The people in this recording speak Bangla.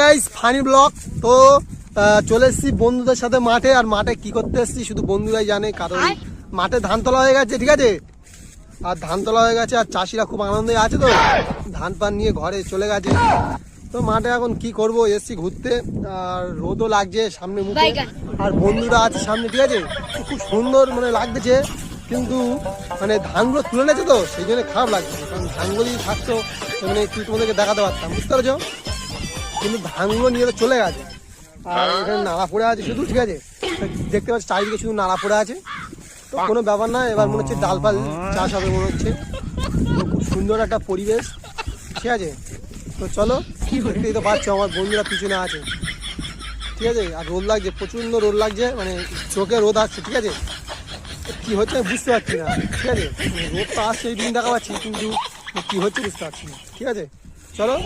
গাইস ফানি ব্লগ তো চলে এসেছি বন্ধুদের সাথে মাঠে। আর মাঠে কি করতে এসেছি শুধু বন্ধুরাই জানে, কারণ মাঠে ধান তোলা হয়ে গেছে, ঠিক আছে। আর ধান তোলা হয়ে গেছে আর চাষিরা খুব আনন্দে আছে, তো ধান পান নিয়ে ঘরে চলে গেছে। তো মাঠে এখন কি করব, এসছি ঘুরতে, আর রোদও লাগছে সামনে মুখে, আর বন্ধুরা আছে সামনে, ঠিক আছে। খুব সুন্দর মানে লাগতেছে, কিন্তু মানে ধানগুলো তুলে নিয়েছে তো সেই জন্য খারাপ লাগছে। কারণ ধানগুলো যদি থাকতো মানে একটু তোমাদেরকে দেখাতে পারতাম, বুঝতে পারছো। কিন্তু ধানগুলো নিয়ে তো চলে গেছে, আর এখানে নাড়া পড়ে আছে শুধু, ঠিক আছে। দেখতে পাচ্ছি চারিদিকে শুধু নাড়া পড়ে আছে, তো কোনো ব্যাপার না। এবার মনে হচ্ছে ডাল ফাল চাষ হবে মনে হচ্ছে। তো খুব সুন্দর একটা পরিবেশ, ঠিক আছে। তো চলো, দেখতেই তো পাচ্ছ আমার বন্ধুরা পিছনে আছে, ঠিক আছে। আর রোদ লাগছে, প্রচণ্ড রোদ লাগছে, মানে চোখে রোদ আসছে, ঠিক আছে। কি হচ্ছে আমি বুঝতে পারছি না, ঠিক আছে। রোদ তো আসছে এই দিন দেখা পাচ্ছি, কিন্তু কি হচ্ছে বুঝতে পারছি না, ঠিক আছে। চলো।